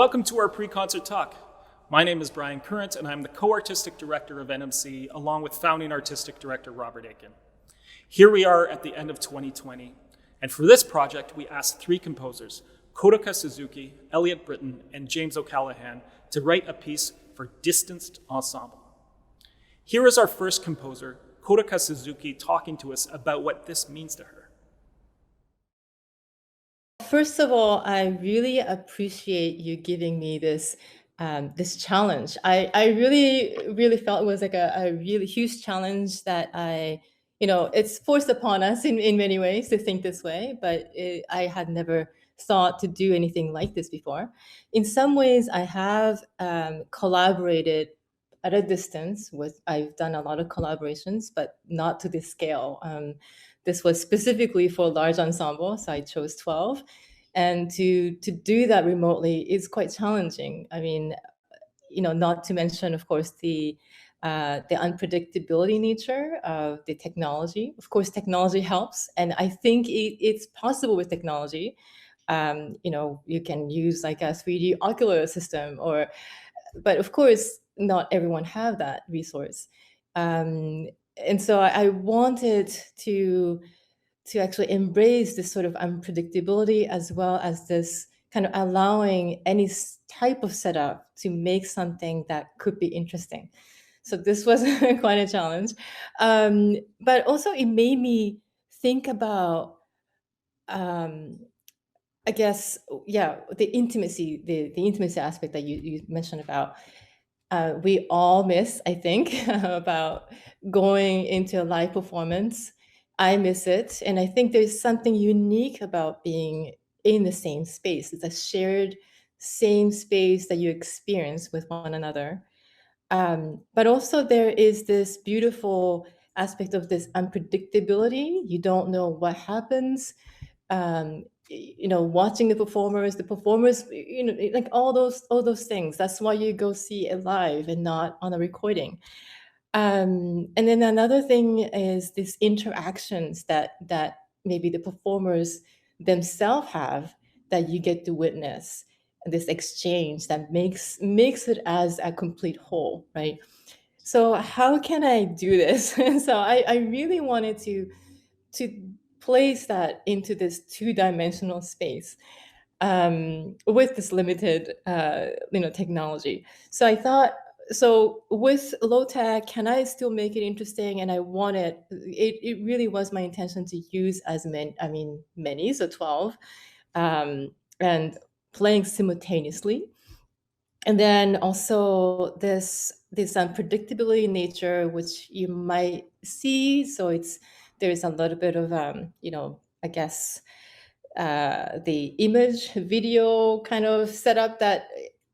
Welcome to our pre-concert talk. My name is Brian Current, and I'm the co-artistic director of NMC, along with founding artistic director Robert Aiken. Here we are at the end of 2020, and for this project, we asked three composers, Kotoka Suzuki, Elliot Britton, and James O'Callaghan, to write a piece for Distanced Ensemble. Here is our first composer, Kotoka Suzuki, talking to us about what this means to her. First of all, I really appreciate you giving me this this challenge. I really felt it was like a really huge challenge that it's forced upon us in many ways to think this way, but I had never thought to do anything like this before. In some ways, I have collaborated at a distance I've done a lot of collaborations, but not to this scale. This was specifically for a large ensemble, so I chose 12. And to do that remotely is quite challenging. I mean, not to mention, of course, the unpredictability nature of the technology. Of course, technology helps, and I think it's possible with technology. You can use like a 3D ocular system, but of course, not everyone have that resource. And so I wanted to actually embrace this sort of unpredictability, as well as this kind of allowing any type of setup to make something that could be interesting. So this was quite a challenge. But also it made me think about, I guess, yeah, the intimacy, the intimacy aspect that you mentioned about. We all miss, I think, about going into a live performance. I miss it. And I think there's something unique about being in the same space. It's a shared same space that you experience with one another. But also there is this beautiful aspect of this unpredictability. You don't know what happens. Watching the performers, like all those things. That's why you go see it live and not on a recording. And then another thing is these interactions that maybe the performers themselves have, that you get to witness, this exchange that makes it as a complete whole, right? So how can I do this? So I really wanted to place that into this two-dimensional space with this limited technology. So I thought, so with low tech, can I still make it interesting? And I wanted it really was my intention to use as many, so 12, and playing simultaneously. And then also this unpredictability in nature, which you might see. So there's a little bit of I guess the image video kind of setup that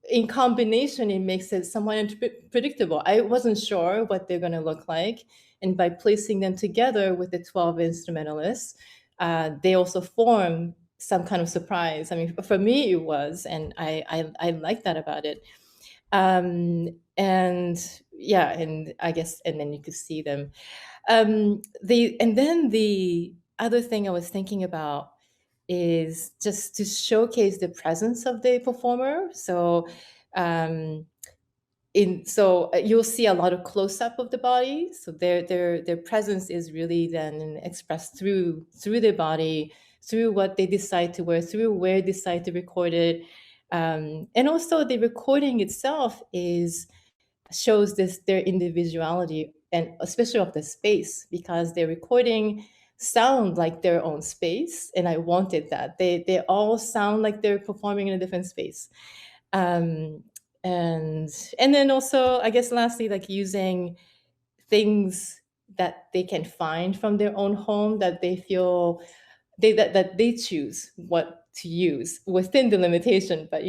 in combination it makes it somewhat predictable. I wasn't sure what they're going to look like, and by placing them together with the 12 instrumentalists, they also form some kind of surprise. I mean, for me it was, and I like that about it. And yeah, and I guess, and then you could see them. The other thing I was thinking about is just to showcase the presence of the performer. So um, you'll see a lot of close up of the body. So their presence is really then expressed through their body, through what they decide to wear, through where they decide to record it. And also the recording itself shows their individuality, and especially of the space, because they're recording sound like their own space, and I wanted that they all sound like they're performing in a different space. um and then also, I guess, lastly, like using things that they can find from their own home, that they feel that they choose what to use within the limitation, but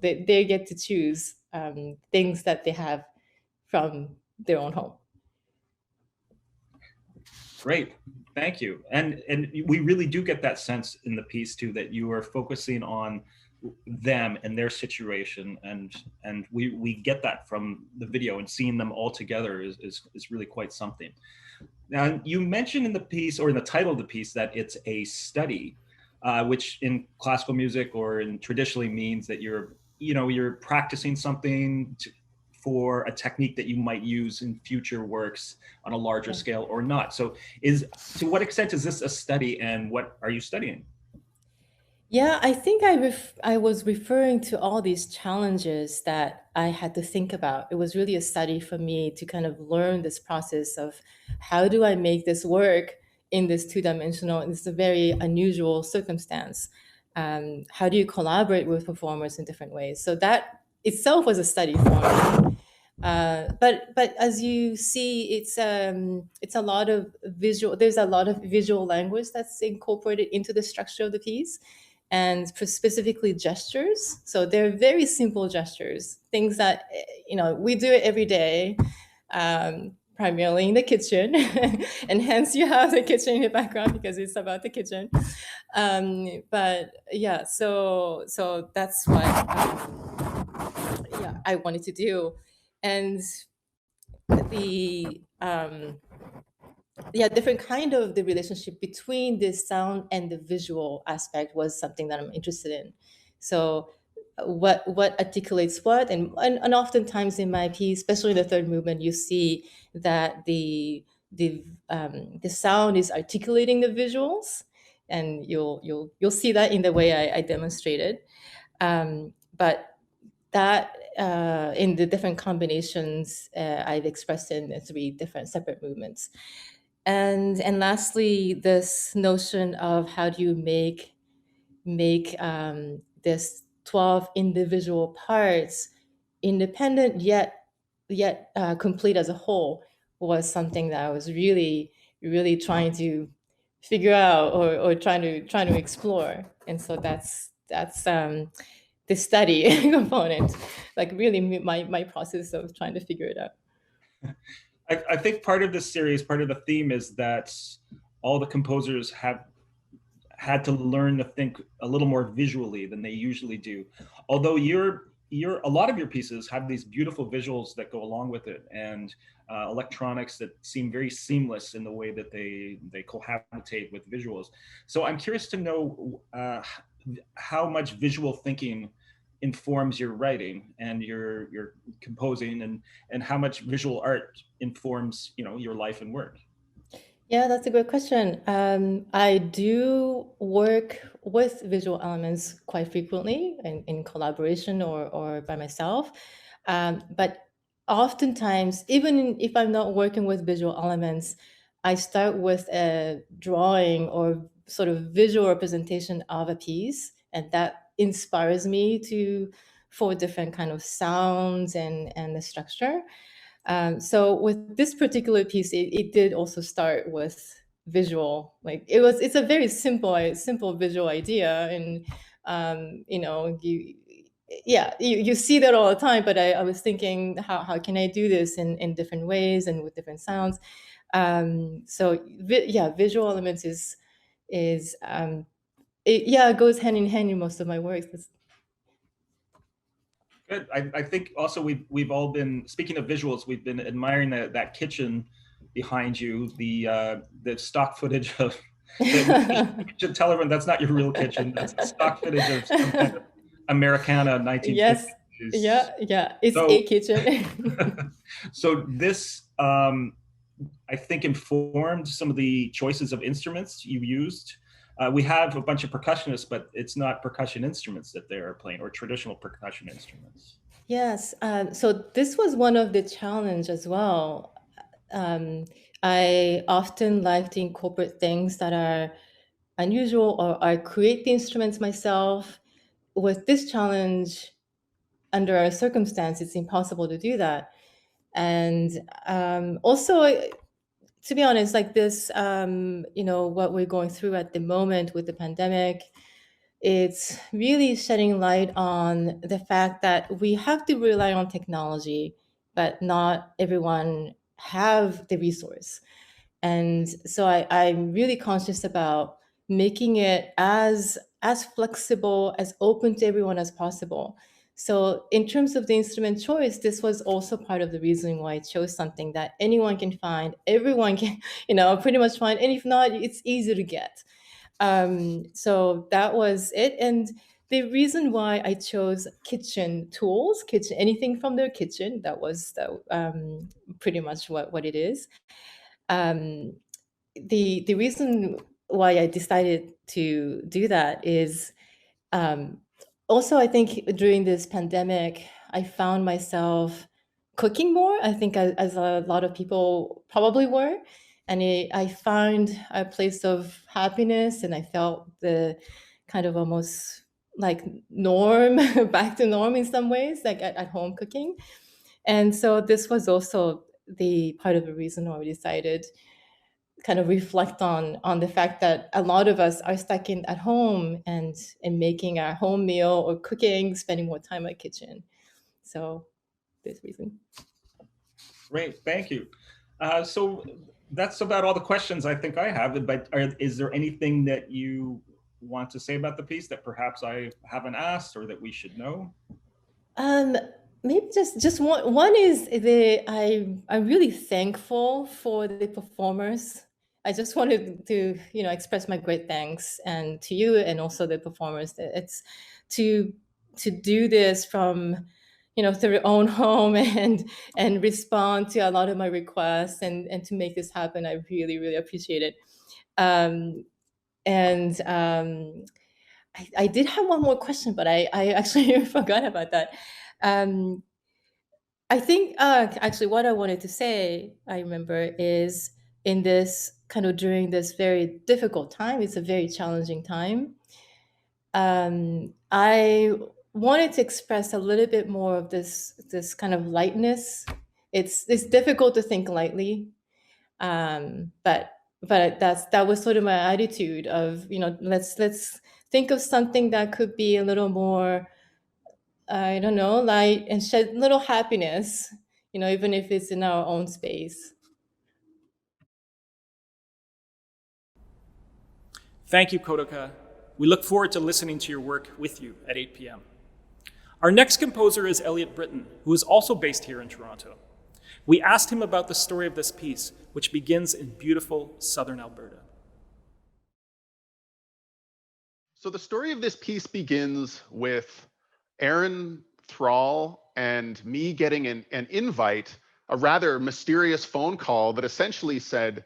they get to choose things that they have from their own home. Great, thank you. And we really do get that sense in the piece too, that you are focusing on them and their situation, and we get that from the video, and seeing them all together is really quite something. Now, you mentioned in the piece, or in the title of the piece, that it's a study, which in classical music or in traditionally means that you're you're practicing something for a technique that you might use in future works on a larger Yeah. scale or not. So to what extent is this a study, and what are you studying? Yeah, I think I was referring to all these challenges that I had to think about. It was really a study for me to kind of learn this process of how do I make this work in this two-dimensional, and it's a very unusual circumstance. How do you collaborate with performers in different ways? So that itself was a study for me. But as you see, it's a lot of visual. There's a lot of visual language that's incorporated into the structure of the piece, and specifically gestures. So they're very simple gestures, things that we do it every day, primarily in the kitchen, and hence you have the kitchen in the background because it's about the kitchen. But yeah, so that's what yeah I wanted to do, and the yeah, different kind of the relationship between the sound and the visual aspect was something that I'm interested in. So what articulates what, and oftentimes in my piece, especially the third movement, you see that the sound is articulating the visuals, and you'll see that in the way I demonstrated. But that in the different combinations I've expressed in the three different separate movements. And lastly, this notion of how do you make this 12 individual parts independent yet complete as a whole was something that I was really trying to figure out, or trying to explore. And so that's the study component, like really my process of trying to figure it out. I think part of this series, part of the theme, is that all the composers have had to learn to think a little more visually than they usually do. Although a lot of your pieces have these beautiful visuals that go along with it, and electronics that seem very seamless in the way that they cohabitate with visuals. So I'm curious to know how much visual thinking informs your writing and your composing, and how much visual art informs your life and work. Yeah, that's a good question. I do work with visual elements quite frequently in collaboration or by myself. But oftentimes, even if I'm not working with visual elements, I start with a drawing or sort of visual representation of a piece, and that inspires me to for different kind of sounds and the structure. So with this particular piece, it did also start with visual. Like it's a very simple visual idea, and you see that all the time. But I was thinking, how can I do this in different ways and with different sounds? So visual elements is it goes hand in hand in most of my works. Good. I think also we've all been, speaking of visuals, we've been admiring that kitchen behind you, the stock footage of you should tell everyone that's not your real kitchen. That's stock footage of some kind of Americana 1950s. Yes. Yeah. It's So- a kitchen. So this, I think, informed some of the choices of instruments you used. We have a bunch of percussionists, but it's not percussion instruments that they're playing, or traditional percussion instruments. Yes. So this was one of the challenge as well. I often like to incorporate things that are unusual, or I create the instruments myself. With this challenge, under our circumstance, it's impossible to do that. And also, to be honest, like this, what we're going through at the moment with the pandemic, it's really shedding light on the fact that we have to rely on technology, but not everyone have the resource. And so I'm really conscious about making it as flexible, as open to everyone as possible. So in terms of the instrument choice, this was also part of the reason why I chose something that anyone can find, everyone can, pretty much find, and if not, it's easy to get. So that was it. And the reason why I chose kitchen tools, kitchen anything from their kitchen, that was pretty much what it is. Um, the reason why I decided to do that is um, also I think during this pandemic, I found myself cooking more. I think as a lot of people probably were, and I found a place of happiness, and I felt the kind of almost like norm, back to norm in some ways, like at home cooking. And so this was also the part of the reason why we decided kind of reflect on the fact that a lot of us are stuck in at home and making our home meal or cooking, spending more time at kitchen. So this reason. Great, thank you. So that's about all the questions I think I have. But is there anything that you want to say about the piece that perhaps I haven't asked or that we should know? Um, maybe just one is I'm really thankful for the performers. I just wanted to express my great thanks and to you and also the performers. It's to to do this from through their own home and respond to a lot of my requests and to make this happen. I really appreciate it. Um, and I did have one more question, but I actually forgot about that. Um, I think actually what I wanted to say, I remember, is in this kind of during this very difficult time, it's a very challenging time. I wanted to express a little bit more of this kind of lightness. It's difficult to think lightly, but that was sort of my attitude of let's think of something that could be a little more, I don't know, light and shed little happiness, even if it's in our own space. Thank you, Kotoka. We look forward to listening to your work with you at 8 p.m. Our next composer is Elliot Britton, who is also based here in Toronto. We asked him about the story of this piece, which begins in beautiful southern Alberta. So the story of this piece begins with Aaron Thrall and me getting an invite, a rather mysterious phone call that essentially said,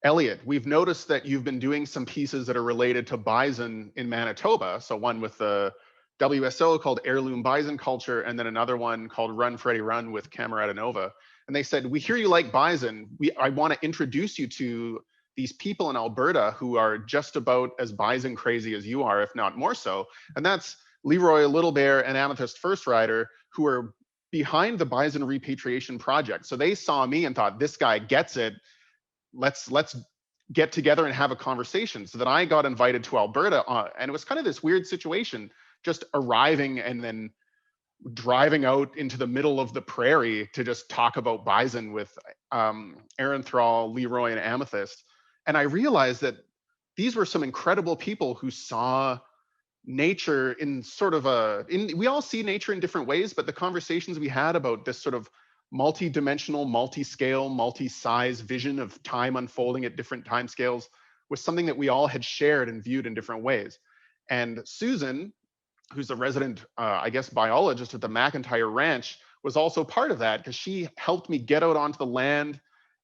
Elliot, we've noticed that you've been doing some pieces that are related to bison in Manitoba. So one with the WSO called Heirloom Bison Culture, and then another one called Run Freddy Run with Camerata Nova. And they said, we hear you like bison. I want to introduce you to these people in Alberta who are just about as bison crazy as you are, if not more so. And that's Leroy Little Bear and Amethyst First Rider, who are behind the Bison Repatriation Project. So they saw me and thought, this guy gets it. Let's get together and have a conversation. So then I got invited to Alberta, and it was kind of this weird situation, just arriving and then driving out into the middle of the prairie to just talk about bison with Aaron Thrall, Leroy, and Amethyst. And I realized that these were some incredible people who saw nature in sort of we all see nature in different ways, but the conversations we had about this sort of multi-dimensional, multi-scale, multi-size vision of time unfolding at different time scales was something that we all had shared and viewed in different ways. And Susan, who's a resident, I guess, biologist at the McIntyre Ranch, was also part of that because she helped me get out onto the land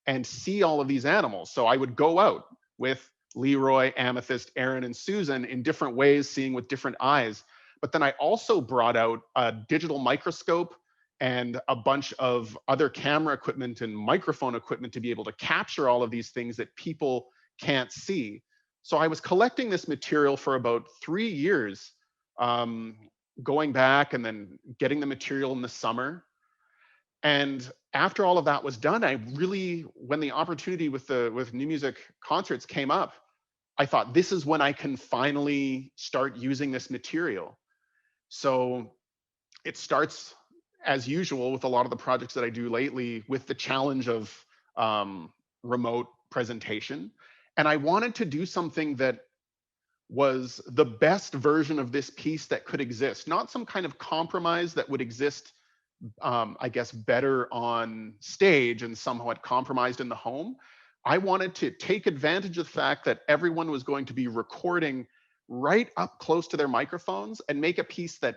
and see all of these animals. So I would go out with Leroy, Amethyst, Aaron, and Susan in different ways, seeing with different eyes. But then I also brought out a digital microscope and a bunch of other camera equipment and microphone equipment to be able to capture all of these things that people can't see. So I was collecting this material for about 3 years, going back and then getting the material in the summer. And after all of that was done, I really, when the opportunity with New Music Concerts came up, I thought, this is when I can finally start using this material. So it starts, as usual, with a lot of the projects that I do lately, with the challenge of remote presentation. And I wanted to do something that was the best version of this piece that could exist, not some kind of compromise that would exist, I guess, better on stage and somewhat compromised in the home. I wanted to take advantage of the fact that everyone was going to be recording right up close to their microphones and make a piece that,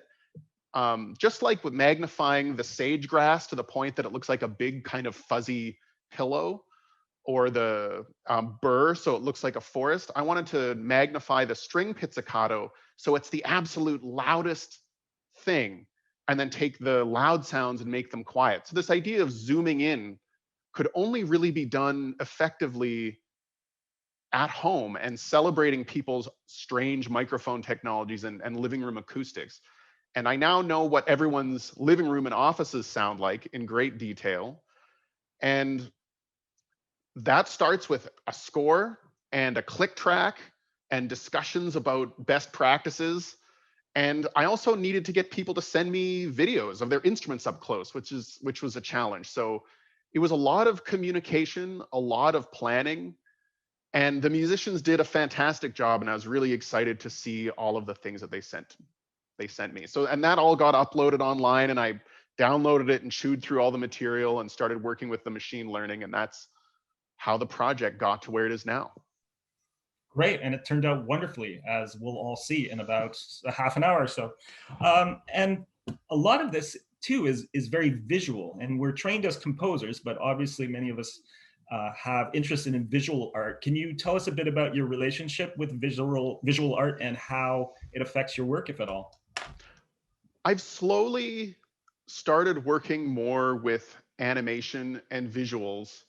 just like with magnifying the sage grass to the point that it looks like a big kind of fuzzy pillow, or the burr so it looks like a forest, I wanted to magnify the string pizzicato so it's the absolute loudest thing, and then take the loud sounds and make them quiet. So this idea of zooming in could only really be done effectively at home and celebrating people's strange microphone technologies and living room acoustics. And I now know what everyone's living room and offices sound like in great detail. And that starts with a score and a click track and discussions about best practices. And I also needed to get people to send me videos of their instruments up close, which was a challenge. So it was a lot of communication, a lot of planning, and the musicians did a fantastic job. And I was really excited to see all of the things that they sent me. So, and that all got uploaded online, and I downloaded it and chewed through all the material and started working with the machine learning. And that's how the project got to where it is now. Great, and it turned out wonderfully, as we'll all see in about a half an hour or so. And a lot of this too is very visual, and we're trained as composers, but obviously many of us have interest in visual art. Can you tell us a bit about your relationship with visual art and how it affects your work, if at all? I've slowly started working more with animation and visuals.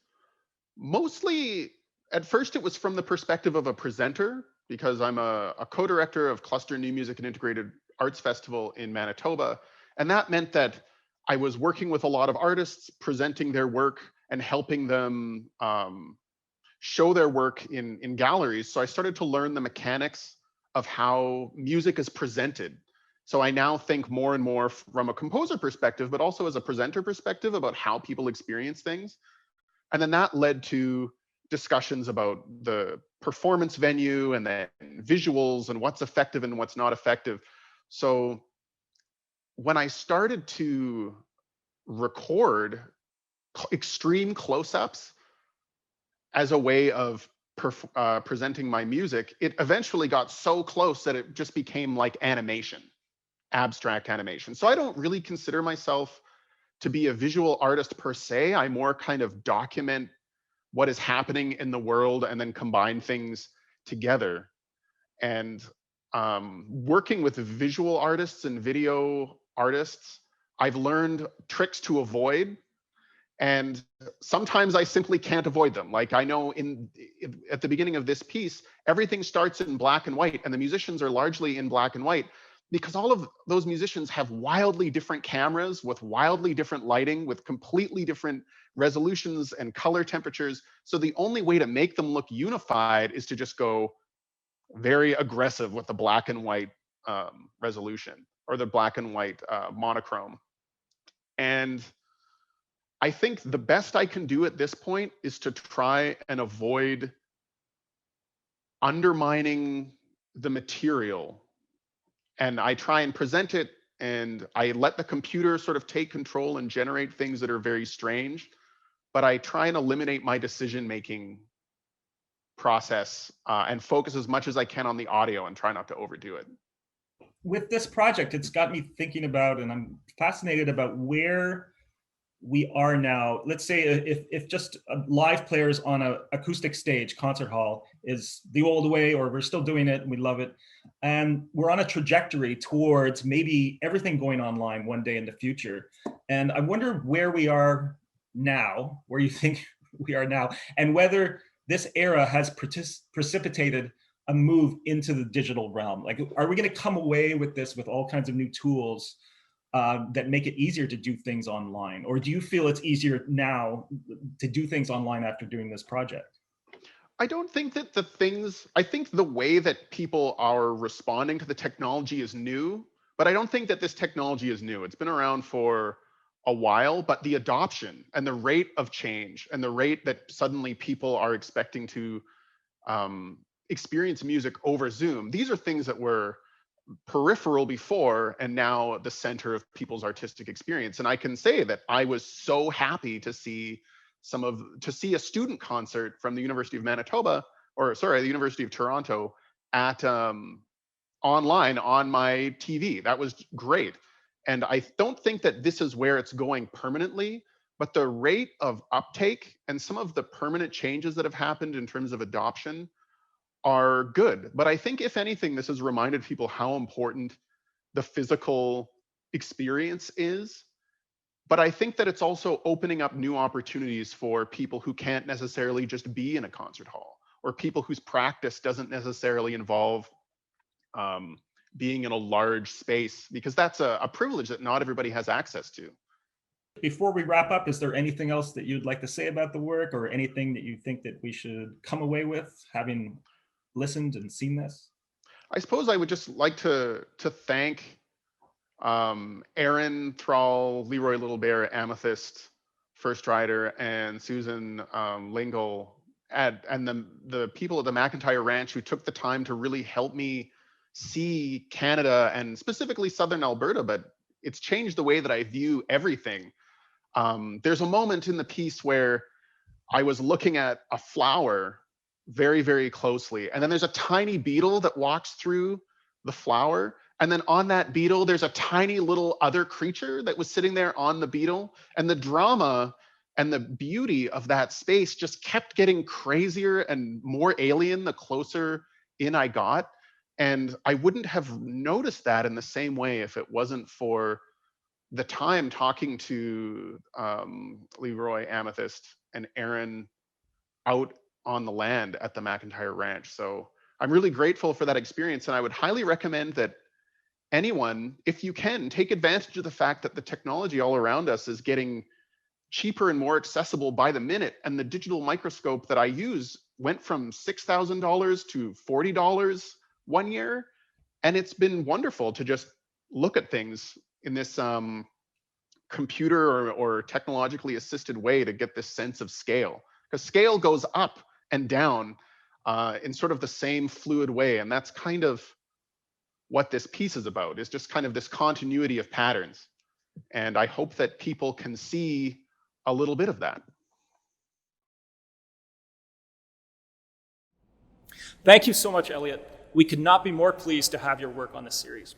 Mostly, at first, it was from the perspective of a presenter, because I'm a co-director of Cluster New Music and Integrated Arts Festival in Manitoba. And that meant that I was working with a lot of artists, presenting their work and helping them show their work in galleries. So I started to learn the mechanics of how music is presented. So I now think more and more from a composer perspective, but also as a presenter perspective about how people experience things. And then that led to discussions about the performance venue and the visuals and what's effective and what's not effective. So when I started to record extreme close-ups as a way of presenting my music, it eventually got so close that it just became like animation, abstract animation. So I don't really consider myself to be a visual artist per se. I more kind of document what is happening in the world and then combine things together. And working with visual artists and video artists, I've learned tricks to avoid. And sometimes I simply can't avoid them. Like I know at the beginning of this piece, everything starts in black and white, and the musicians are largely in black and white, because all of those musicians have wildly different cameras with wildly different lighting, with completely different resolutions and color temperatures. So the only way to make them look unified is to just go very aggressive with the black and white resolution, or the black and white monochrome. And I think the best I can do at this point is to try and avoid undermining the material. And I try and present it, and I let the computer sort of take control and generate things that are very strange. But I try and eliminate my decision-making process and focus as much as I can on the audio and try not to overdo it. With this project, it's got me thinking about, and I'm fascinated about where we are now. Let's say if just live players on an acoustic stage, concert hall, is the old way, or we're still doing it and we love it, and we're on a trajectory towards maybe everything going online one day in the future. And I wonder where we are now, where you think we are now, and whether this era has precipitated a move into the digital realm. Like, are we going to come away with this with all kinds of new tools that make it easier to do things online? Or do you feel it's easier now to do things online after doing this project? I don't think that I think the way that people are responding to the technology is new, but I don't think that this technology is new. It's been around for a while, but the adoption and the rate of change and the rate that suddenly people are expecting to experience music over Zoom, these are things that were peripheral before and now the center of people's artistic experience. And I can say that I was so happy to see a student concert from the University of Manitoba, or sorry, the University of Toronto at online on my TV. That was great. And I don't think that this is where it's going permanently, but the rate of uptake and some of the permanent changes that have happened in terms of adoption are good. But I think, if anything, this has reminded people how important the physical experience is. But I think that it's also opening up new opportunities for people who can't necessarily just be in a concert hall, or people whose practice doesn't necessarily involve being in a large space, because that's a privilege that not everybody has access to. Before we wrap up, is there anything else that you'd like to say about the work, or anything that you think that we should come away with having listened and seen this? I suppose I would just like to thank Aaron Thrall, Leroy Little Bear, Amethyst, First Rider, and Susan Lingle, and the people at the McIntyre Ranch who took the time to really help me see Canada, and specifically Southern Alberta, but it's changed the way that I view everything. There's a moment in the piece where I was looking at a flower very, very closely, and then there's a tiny beetle that walks through the flower, and then on that beetle there's a tiny little other creature that was sitting there on the beetle, and the drama and the beauty of that space just kept getting crazier and more alien the closer in I got. And I wouldn't have noticed that in the same way if it wasn't for the time talking to Leroy, Amethyst, and Aaron out on the land at the McIntyre Ranch. So I'm really grateful for that experience, and I would highly recommend that anyone, if you can, take advantage of the fact that the technology all around us is getting cheaper and more accessible by the minute. And the digital microscope that I use went from $6,000 to $40 1 year. And it's been wonderful to just look at things in this computer or technologically assisted way to get this sense of scale. Because scale goes up and down in sort of the same fluid way. And that's kind of what this piece is about, is just kind of this continuity of patterns. And I hope that people can see a little bit of that. Thank you so much, Elliot. We could not be more pleased to have your work on this series.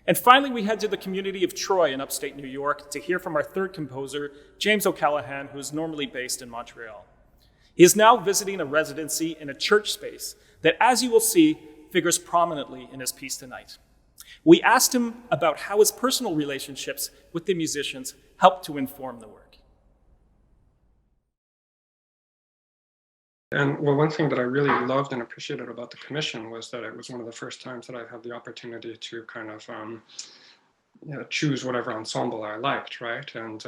And finally, we head to the community of Troy in upstate New York to hear from our third composer, James O'Callaghan, who is normally based in Montreal. He is now visiting a residency in a church space that, as you will see, figures prominently in his piece tonight. We asked him about how his personal relationships with the musicians helped to inform the work. And well, one thing that I really loved and appreciated about the commission was that it was one of the first times that I had the opportunity to kind of choose whatever ensemble I liked, right? And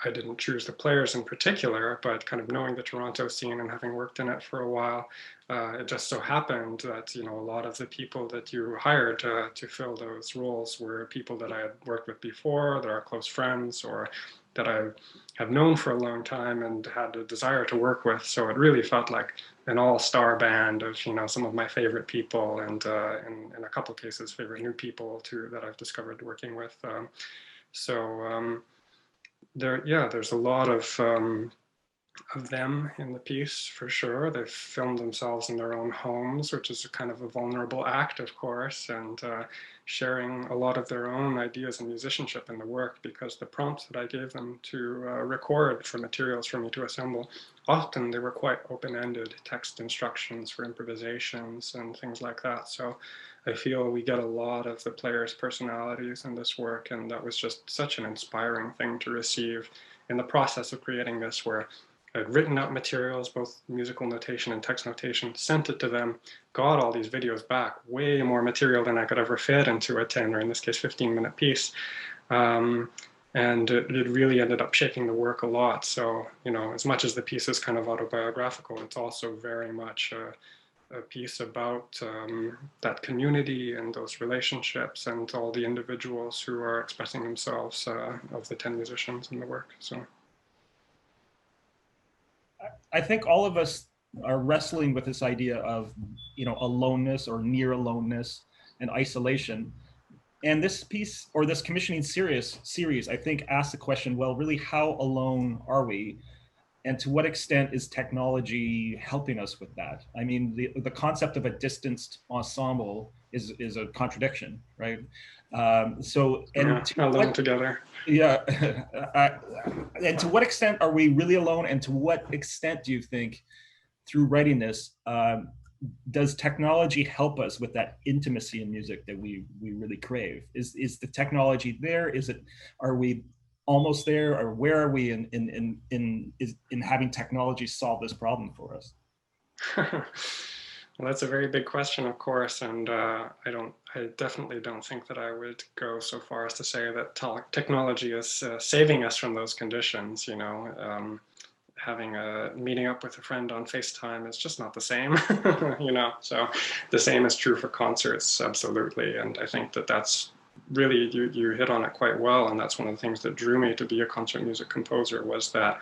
I didn't choose the players in particular, but kind of knowing the Toronto scene and having worked in it for a while, it just so happened that, a lot of the people that you hired to fill those roles were people that I had worked with before, that are close friends, or that I have known for a long time and had a desire to work with. So it really felt like an all-star band of, some of my favorite people, and in a couple of cases, favorite new people too that I've discovered working with. There's a lot of them in the piece for sure. They've filmed themselves in their own homes, which is a kind of a vulnerable act, of course, and sharing a lot of their own ideas and musicianship in the work, because the prompts that I gave them to record for materials for me to assemble, often they were quite open-ended text instructions for improvisations and things like that. So I feel we get a lot of the players' personalities in this work, and that was just such an inspiring thing to receive in the process of creating this, where I'd written out materials, both musical notation and text notation, sent it to them, got all these videos back, way more material than I could ever fit into a 10, or in this case, 15-minute piece. And it really ended up shaping the work a lot. So, as much as the piece is kind of autobiographical, it's also very much a piece about that community and those relationships and all the individuals who are expressing themselves of the 10 musicians in the work. So I think all of us are wrestling with this idea of, aloneness or near aloneness and isolation. And this piece, or this commissioning series, I think asks the question, well, really, how alone are we? and to what extent is technology helping us with that? I mean, the concept of a distanced ensemble is a contradiction, right? So, and Yeah, alone together. yeah, and to what extent are we really alone? And to what extent do you think, through writing this, does technology help us with that intimacy in music that we really crave? Is the technology there? Are we almost there, or where are we in having technology solve this problem for us? Well, that's a very big question, of course, and I definitely don't think that I would go so far as to say that technology is saving us from those conditions. You know, having a meeting up with a friend on FaceTime is just not the same. You know, so the same is true for concerts, absolutely. And I think that that's really, you hit on it quite well, and that's one of the things that drew me to be a concert music composer, was that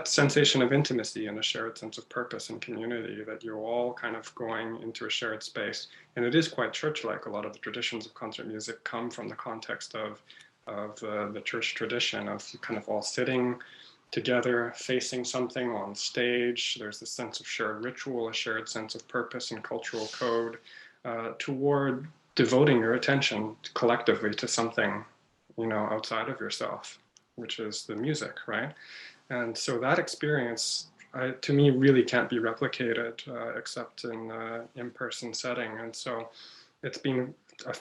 sensation of intimacy and a shared sense of purpose and community, that you're all kind of going into a shared space. And it is quite church-like. A lot of the traditions of concert music come from the context of the church tradition of kind of all sitting together, facing something on stage. There's this sense of shared ritual, a shared sense of purpose and cultural code toward devoting your attention collectively to something, you know, outside of yourself, which is the music, right? And so that experience, to me, really can't be replicated except in an in-person setting. And so it's been a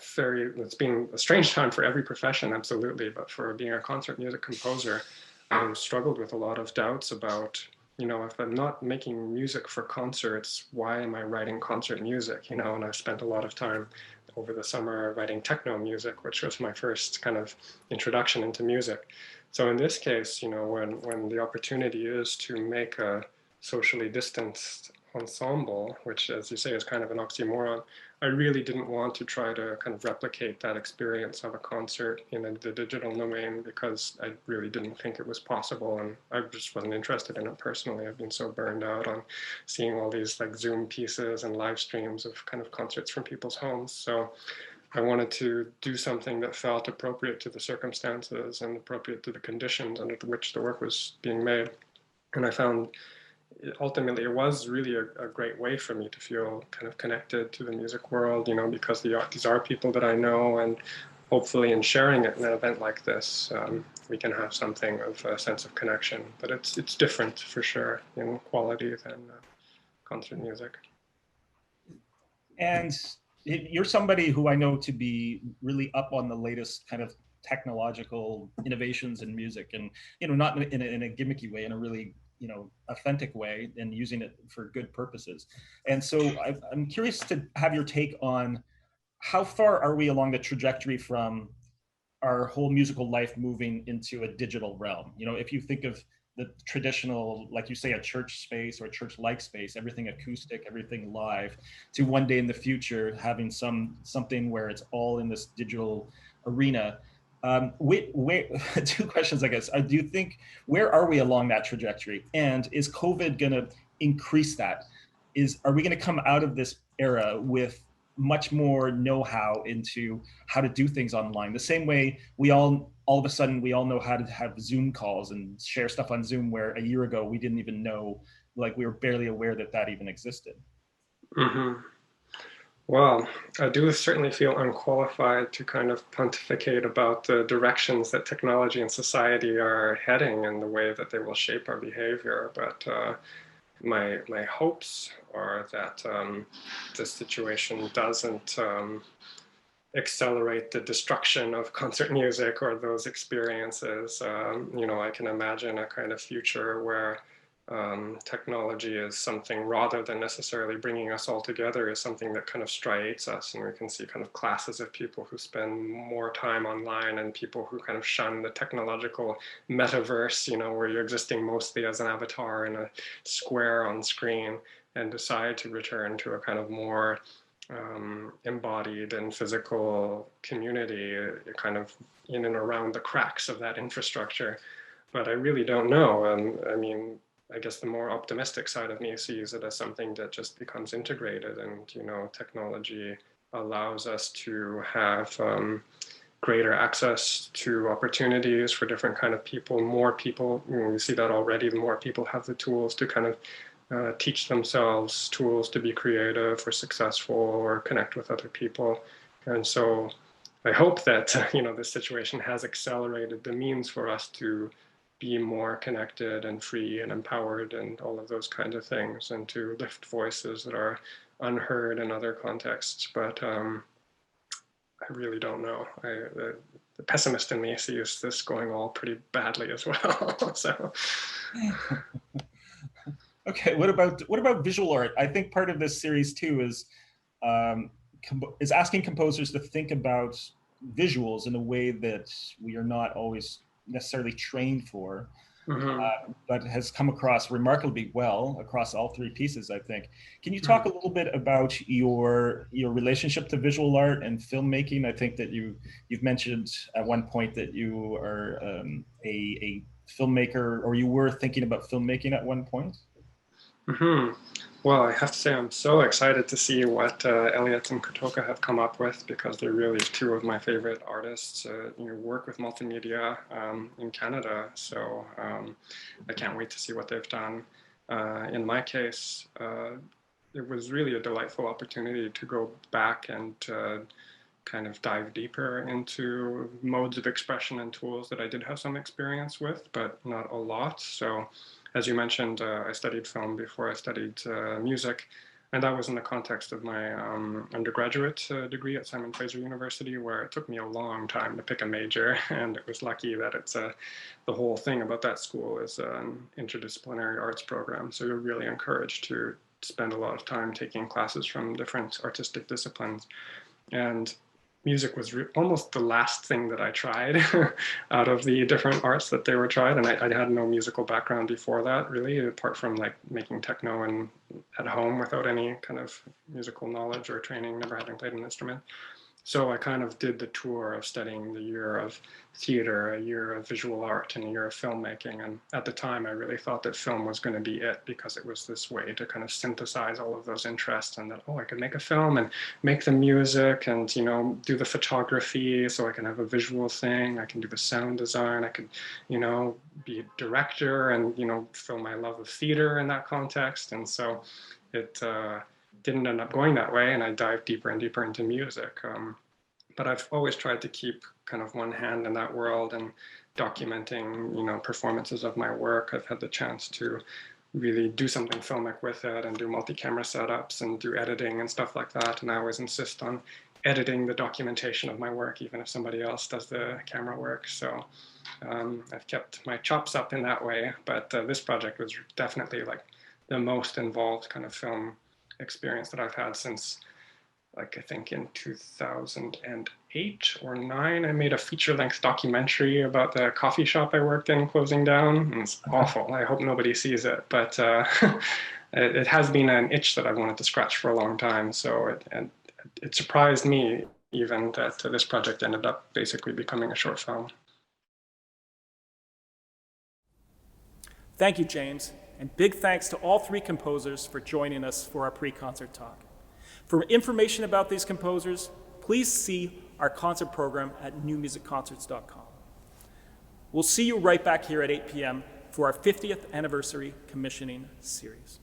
strange time for every profession, absolutely. But for being a concert music composer, I struggled with a lot of doubts about, you know, if I'm not making music for concerts, why am I writing concert music? You know, and I've spent a lot of time over the summer writing techno music, which was my first kind of introduction into music. So in this case, you know, when the opportunity is to make a socially distanced ensemble, which, as you say, is kind of an oxymoron, I really didn't want to try to kind of replicate that experience of a concert in the digital domain, because I really didn't think it was possible, and I just wasn't interested in it personally. I've been so burned out on seeing all these like Zoom pieces and live streams of kind of concerts from people's homes. So I wanted to do something that felt appropriate to the circumstances and appropriate to the conditions under which the work was being made. And I found ultimately it was really a great way for me to feel kind of connected to the music world, you know, because these are people that I know, and hopefully in sharing it in an event like this, we can have something of a sense of connection. But it's different for sure in quality than concert music. And you're somebody who I know to be really up on the latest kind of technological innovations in music, and, you know, not in a gimmicky way, in a really, you know, authentic way, and using it for good purposes. And so I'm curious to have your take on how far are we along the trajectory from our whole musical life moving into a digital realm? You know, if you think of the traditional, like you say, a church space or a church-like space, everything acoustic, everything live, to one day in the future having something where it's all in this digital arena. Two questions, I guess. Do you think, where are we along that trajectory? And is COVID going to increase that? Are we going to come out of this era with much more know-how into how to do things online? The same way all of a sudden we all know how to have Zoom calls and share stuff on Zoom, where a year ago we didn't even know, like we were barely aware that even existed. Mm-hmm. Well, I do certainly feel unqualified to kind of pontificate about the directions that technology and society are heading and the way that they will shape our behavior. But my hopes are that this situation doesn't accelerate the destruction of concert music or those experiences. You know, I can imagine a kind of future where technology is something, rather than necessarily bringing us all together, is something that kind of striates us, and we can see kind of classes of people who spend more time online and people who kind of shun the technological metaverse, you know, where you're existing mostly as an avatar in a square on screen, and decide to return to a kind of more embodied and physical community, kind of in and around the cracks of that infrastructure. But I really don't know. I mean, I guess the more optimistic side of me sees it as something that just becomes integrated, and, you know, technology allows us to have greater access to opportunities for different kind of people. More people, we see that already, the more people have the tools to kind of teach themselves, tools to be creative or successful or connect with other people. And so I hope that, this situation has accelerated the means for us to be more connected and free and empowered and all of those kinds of things, and to lift voices that are unheard in other contexts. But I really don't know. The pessimist in me sees this going all pretty badly as well. So, okay, what about visual art? I think part of this series too is asking composers to think about visuals in a way that we are not always necessarily trained for, but has come across remarkably well across all three pieces, I think. Can you talk a little bit about your relationship to visual art and filmmaking? I think that you've mentioned at one point that you are a filmmaker, or you were thinking about filmmaking at one point. Well, I have to say I'm so excited to see what Elliot and Kotoka have come up with, because they're really two of my favorite artists. Work with multimedia in Canada, so I can't wait to see what they've done. In my case, it was really a delightful opportunity to go back and kind of dive deeper into modes of expression and tools that I did have some experience with, but not a lot. So, as you mentioned, I studied film before I studied music, and that was in the context of my undergraduate degree at Simon Fraser University, where it took me a long time to pick a major, and it was lucky that it's the whole thing about that school is an interdisciplinary arts program, so you're really encouraged to spend a lot of time taking classes from different artistic disciplines. And music was almost the last thing that I tried out of the different arts that they were tried. And I had no musical background before that, really, apart from like making techno and at home without any kind of musical knowledge or training, never having played an instrument. So I kind of did the tour of studying the year of theater, a year of visual art, and a year of filmmaking. And at the time, I really thought that film was going to be it, because it was this way to kind of synthesize all of those interests, and that, I could make a film and make the music and, do the photography so I can have a visual thing. I can do the sound design. I could, be a director and, feel my love of theater in that context. And so it didn't end up going that way, and I dived deeper and deeper into music. But I've always tried to keep kind of one hand in that world and documenting, performances of my work. I've had the chance to really do something filmic with it and do multi-camera setups and do editing and stuff like that. And I always insist on editing the documentation of my work, even if somebody else does the camera work. So I've kept my chops up in that way. But this project was definitely like the most involved kind of film experience that I've had since, I think in 2008 or 9, I made a feature-length documentary about the coffee shop I worked in closing down. And it's awful. I hope nobody sees it, but it has been an itch that I've wanted to scratch for a long time. So it surprised me even that this project ended up basically becoming a short film. Thank you, James, and big thanks to all three composers for joining us for our pre-concert talk. For information about these composers, please see our concert program at newmusicconcerts.com. We'll see you right back here at 8 p.m. for our 50th anniversary commissioning series.